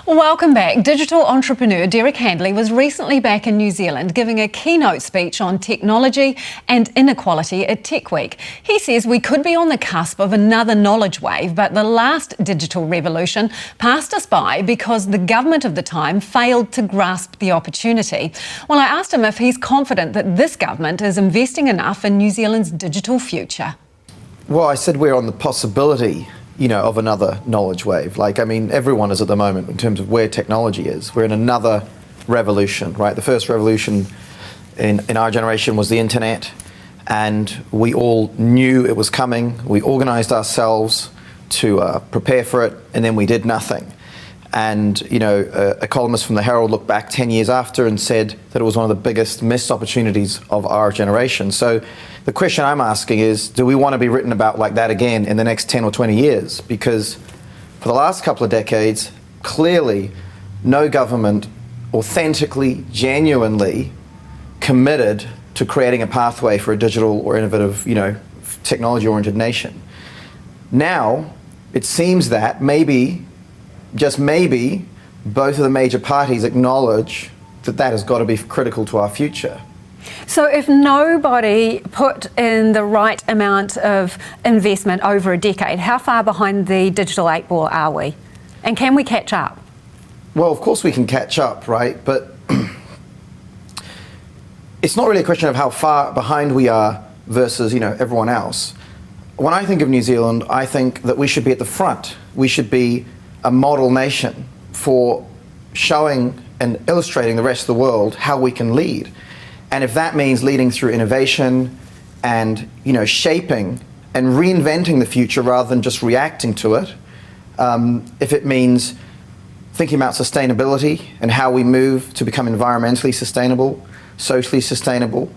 Welcome back. Digital entrepreneur Derek Handley was recently back in New Zealand giving a keynote speech on technology and inequality at Tech Week. He says we could be on the cusp of another knowledge wave, but the last digital revolution passed us by because the government of the time failed to grasp the opportunity. Well, I asked him if he's confident that this government is investing enough in New Zealand's digital future. Well, I said we're on the possibility of another knowledge wave. Everyone is at the moment in terms of where technology is. We're in another revolution, right? The first revolution in our generation was the internet, and we all knew it was coming. We organized ourselves to prepare for it, and then we did nothing. And, a columnist from the Herald looked back 10 years after and said that it was one of the biggest missed opportunities of our generation. So the question I'm asking is, do we want to be written about like that again in the next 10 or 20 years? Because for the last couple of decades, clearly no government authentically, genuinely committed to creating a pathway for a digital or innovative, technology-oriented nation. Now, it seems that maybe, just maybe, both of the major parties acknowledge that that has got to be critical to our future. So if nobody put in the right amount of investment over a decade, how far behind the digital 8-ball are we? And can we catch up? Well, of course we can catch up, right? But it's not really a question of how far behind we are versus, everyone else. When I think of New Zealand, I think that we should be at the front. We should be a model nation for showing and illustrating the rest of the world how we can lead. And if that means leading through innovation and, shaping and reinventing the future rather than just reacting to it, if it means thinking about sustainability and how we move to become environmentally sustainable, socially sustainable,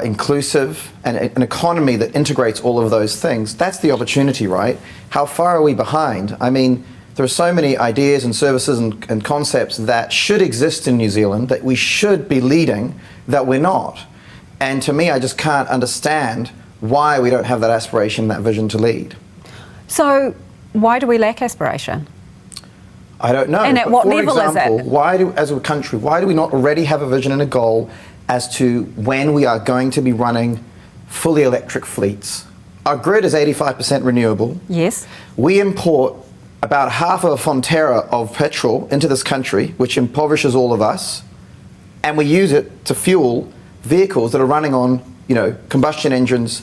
inclusive, and an economy that integrates all of those things, that's the opportunity, right? How far are we behind? There are so many ideas and services and concepts that should exist in New Zealand that we should be leading that we're not. And to me, I just can't understand why we don't have that aspiration, that vision to lead. So why do we lack aspiration? I don't know. And at what level is it? As a country, why do we not already have a vision and a goal as to when we are going to be running fully electric fleets? Our grid is 85% renewable. Yes. We import about half of a Fonterra of petrol into this country, which impoverishes all of us, and we use it to fuel vehicles that are running on, combustion engines,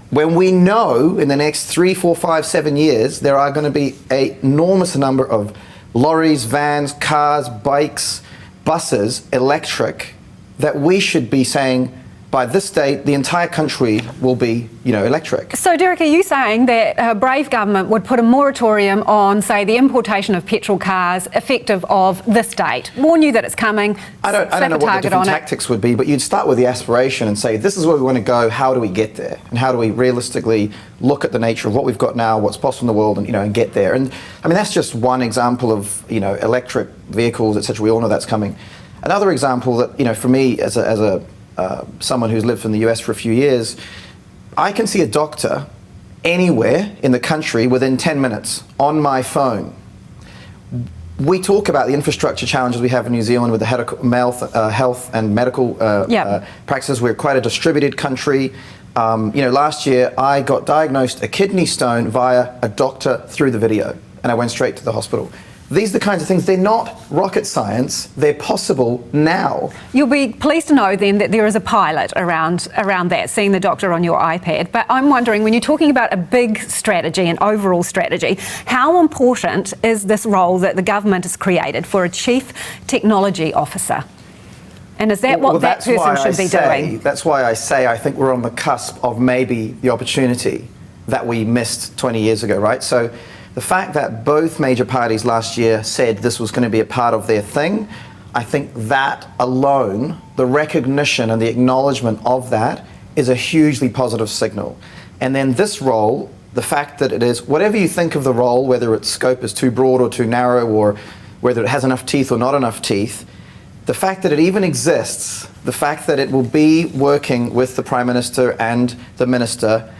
when we know in the next 3, 4, 5, 7 years, there are going to be an enormous number of lorries, vans, cars, bikes, buses, electric, that we should be saying, by this date, the entire country will be, electric. So, Derek, are you saying that a brave government would put a moratorium on, say, the importation of petrol cars effective of this date? Warn you that it's coming, I don't know what the different tactics would be, but you'd start with the aspiration and say, this is where we want to go, how do we get there? And how do we realistically look at the nature of what we've got now, what's possible in the world, and, and get there? And, that's just one example of, electric vehicles, etc. We all know that's coming. Another example that, for me, as someone who's lived in the US for a few years, I can see a doctor anywhere in the country within 10 minutes on my phone. We talk about the infrastructure challenges we have in New Zealand with the health and medical practices. We're quite a distributed country. Last year I got diagnosed a kidney stone via a doctor through the video, and I went straight to the hospital. These are the kinds of things, they're not rocket science, they're possible now. You'll be pleased to know then that there is a pilot around that, seeing the doctor on your iPad. But I'm wondering, when you're talking about a big strategy, an overall strategy, how important is this role that the government has created for a chief technology officer? And is that what that person should be doing? That's why I say I think we're on the cusp of maybe the opportunity that we missed 20 years ago, right? So the fact that both major parties last year said this was going to be a part of their thing, I think that alone, the recognition and the acknowledgement of that, is a hugely positive signal. And then this role, the fact that it is, whatever you think of the role, whether its scope is too broad or too narrow, or whether it has enough teeth or not enough teeth, the fact that it even exists, the fact that it will be working with the Prime Minister and the Minister,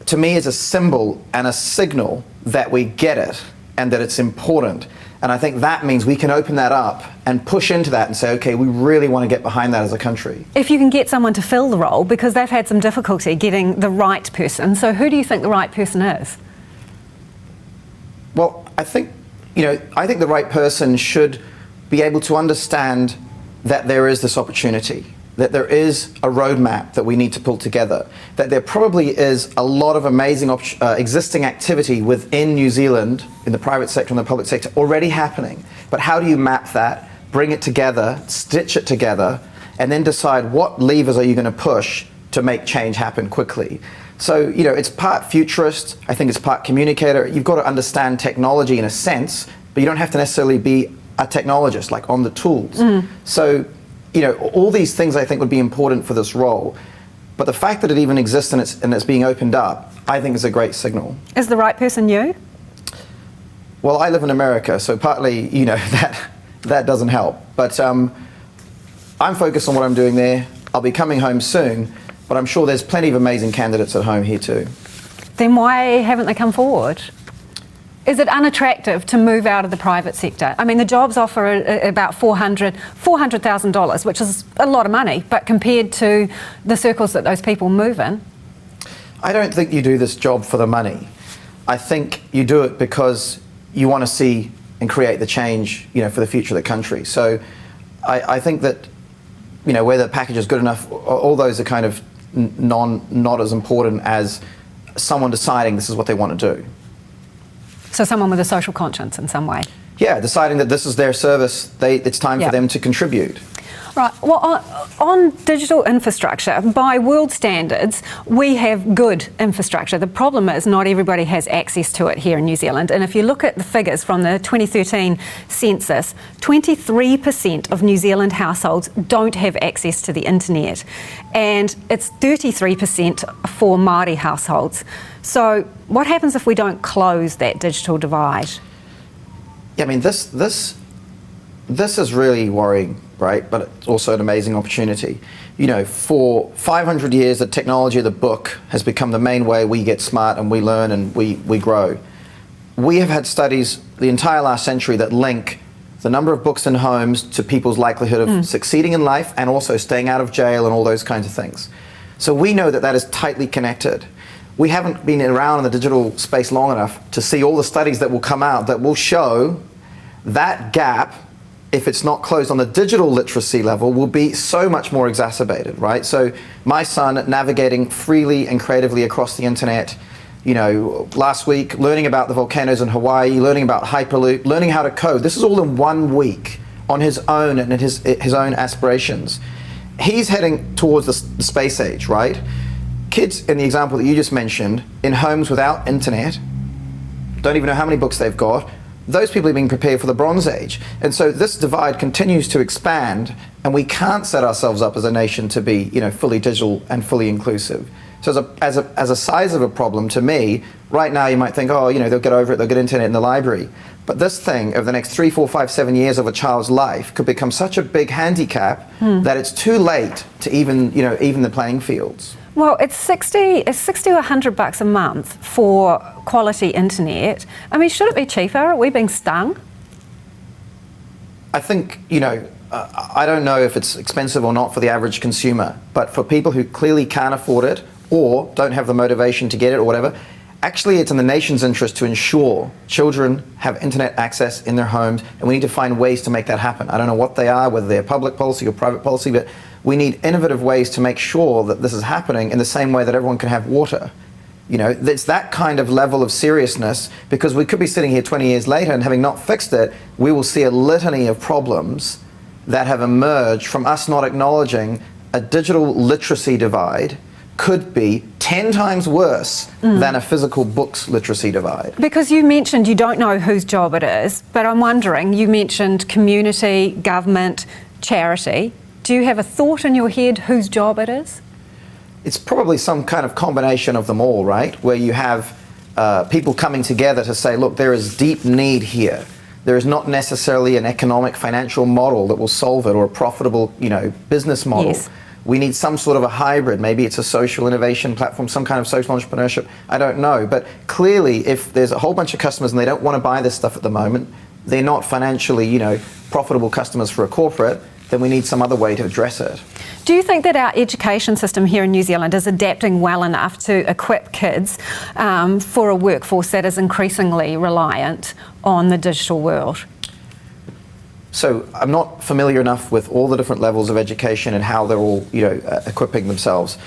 to me is a symbol and a signal that we get it and that it's important. And I think that means we can open that up and push into that and say, okay, we really want to get behind that as a country. If you can get someone to fill the role, because they've had some difficulty getting the right person, so who do you think the right person is? Well, I think the right person should be able to understand that there is this opportunity, that there is a roadmap that we need to pull together, that there probably is a lot of amazing existing activity within New Zealand, in the private sector and the public sector, already happening. But how do you map that, bring it together, stitch it together, and then decide what levers are you going to push to make change happen quickly? So, it's part futurist, I think it's part communicator. You've got to understand technology in a sense, but you don't have to necessarily be a technologist, like on the tools. So, all these things I think would be important for this role. But the fact that it even exists and it's being opened up, I think is a great signal. Is the right person you? Well, I live in America, so partly, that doesn't help. But I'm focused on what I'm doing there. I'll be coming home soon, but I'm sure there's plenty of amazing candidates at home here too. Then why haven't they come forward? Is it unattractive to move out of the private sector? I mean, the jobs offer about $400,000, which is a lot of money, but compared to the circles that those people move in. I don't think you do this job for the money. I think you do it because you want to see and create the change, for the future of the country. So I think that, whether the package is good enough, all those are kind of not as important as someone deciding this is what they want to do. So someone with a social conscience in some way? Yeah, deciding that this is their service, it's time for them to contribute. Right. Well, on digital infrastructure, by world standards, we have good infrastructure. The problem is not everybody has access to it here in New Zealand. And if you look at the figures from the 2013 census, 23% of New Zealand households don't have access to the internet. And it's 33% for Māori households. So what happens if we don't close that digital divide? Yeah, I mean, this is really worrying, right? But it's also an amazing opportunity. For 500 years, the technology of the book has become the main way we get smart and we learn and we grow. We have had studies the entire last century that link the number of books in homes to people's likelihood of succeeding in life and also staying out of jail and all those kinds of things. So we know that is tightly connected. We haven't been around in the digital space long enough to see all the studies that will come out that will show that gap, if it's not closed on the digital literacy level, will be so much more exacerbated, right? So my son navigating freely and creatively across the internet, last week, learning about the volcanoes in Hawaii, learning about Hyperloop, learning how to code. This is all in 1 week on his own and his own aspirations. He's heading towards the space age, right? Kids, in the example that you just mentioned, in homes without internet, don't even know how many books they've got. Those people are being prepared for the Bronze Age. And so this divide continues to expand, and we can't set ourselves up as a nation to be, fully digital and fully inclusive. So as a size of a problem, to me, right now you might think, they'll get over it, they'll get internet in the library. But this thing, over the next 3, 4, 5, 7 years of a child's life, could become such a big handicap that it's too late to even the playing fields. Well, it's 60 or $100 a month for quality internet. I mean, should it be cheaper? Are we being stung? I think, I don't know if it's expensive or not for the average consumer, but for people who clearly can't afford it or don't have the motivation to get it or whatever, actually it's in the nation's interest to ensure children have internet access in their homes, and we need to find ways to make that happen. I don't know what they are, whether they're public policy or private policy, but we need innovative ways to make sure that this is happening in the same way that everyone can have water. It's that kind of level of seriousness, because we could be sitting here 20 years later and having not fixed it, we will see a litany of problems that have emerged from us not acknowledging a digital literacy divide could be 10 times worse than a physical books literacy divide. Because you mentioned you don't know whose job it is, but I'm wondering, you mentioned community, government, charity. Do you have a thought in your head whose job it is? It's probably some kind of combination of them all, right? Where you have people coming together to say, look, there is deep need here. There is not necessarily an economic financial model that will solve it, or a profitable, business model. Yes. We need some sort of a hybrid. Maybe it's a social innovation platform, some kind of social entrepreneurship. I don't know. But clearly, if there's a whole bunch of customers and they don't want to buy this stuff at the moment, they're not financially, profitable customers for a corporate, then we need some other way to address it. Do you think that our education system here in New Zealand is adapting well enough to equip kids for a workforce that is increasingly reliant on the digital world? So I'm not familiar enough with all the different levels of education and how they're all, equipping themselves.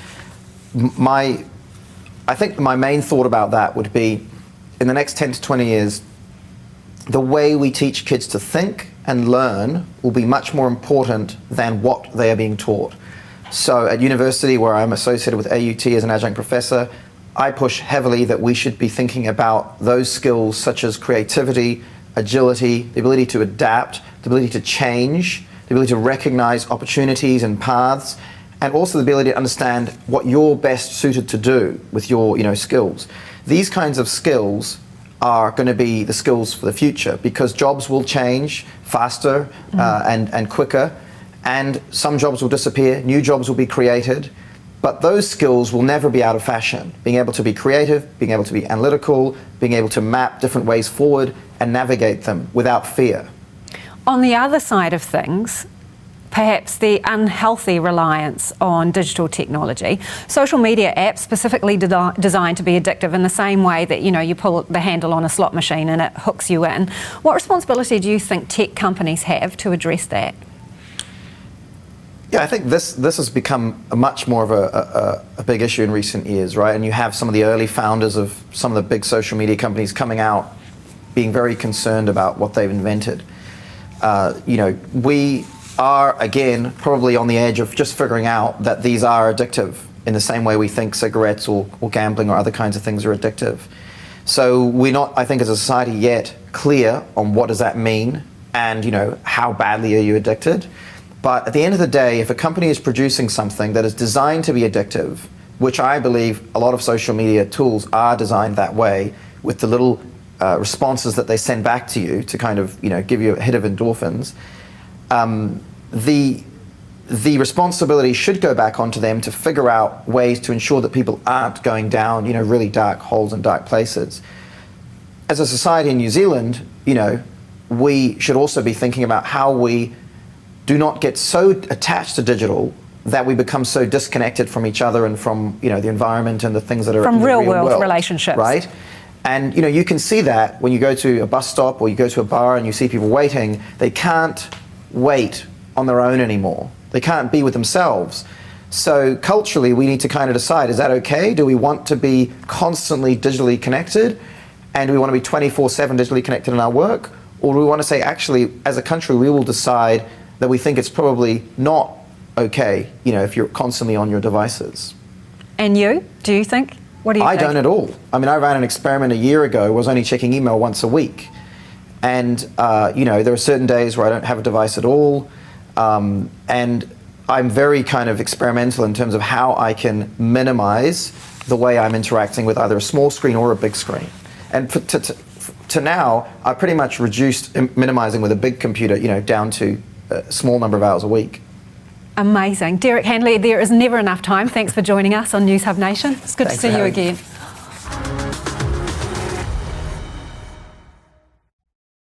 I think my main thought about that would be, in the next 10 to 20 years, the way we teach kids to think and learn will be much more important than what they are being taught. So at university, where I'm associated with AUT as an adjunct professor, I push heavily that we should be thinking about those skills such as creativity, agility, the ability to adapt, the ability to change, the ability to recognize opportunities and paths, and also the ability to understand what you're best suited to do with your skills. These kinds of skills are going to be the skills for the future, because jobs will change faster and quicker, and some jobs will disappear, new jobs will be created, but those skills will never be out of fashion. Being able to be creative, being able to be analytical, being able to map different ways forward and navigate them without fear. On the other side of things, perhaps the unhealthy reliance on digital technology. Social media apps specifically designed to be addictive in the same way that, you pull the handle on a slot machine and it hooks you in. What responsibility do you think tech companies have to address that? Yeah, I think this has become a much more of a big issue in recent years, right? And you have some of the early founders of some of the big social media companies coming out being very concerned about what they've invented. We are, again, probably on the edge of just figuring out that these are addictive in the same way we think cigarettes or gambling or other kinds of things are addictive. So we're not, I think, as a society yet clear on what does that mean and, how badly are you addicted. But at the end of the day, if a company is producing something that is designed to be addictive, which I believe a lot of social media tools are designed that way, with the little responses that they send back to you to kind of, give you a hit of endorphins, the responsibility should go back onto them to figure out ways to ensure that people aren't going down, really dark holes and dark places. As a society in New Zealand, we should also be thinking about how we do not get so attached to digital that we become so disconnected from each other and from, the environment and the things that are from in the real world relationships. Right? And, you can see that when you go to a bus stop or you go to a bar and you see people waiting, they can't wait on their own anymore. They can't be with themselves. So culturally, we need to kind of decide, is that okay? Do we want to be constantly digitally connected? And do we want to be 24/7 digitally connected in our work? Or do we want to say, actually, as a country, we will decide that we think it's probably not okay, if you're constantly on your devices. And you? Do you think? What do you think? I don't at all. I mean, I ran an experiment a year ago, was only checking email once a week. And, there are certain days where I don't have a device at all. And I'm very kind of experimental in terms of how I can minimize the way I'm interacting with either a small screen or a big screen. And to now, I've pretty much reduced minimizing with a big computer, down to a small number of hours a week. Amazing. Derek Handley, there is never enough time. Thanks for joining us on Newshub Nation. It's good to see you again.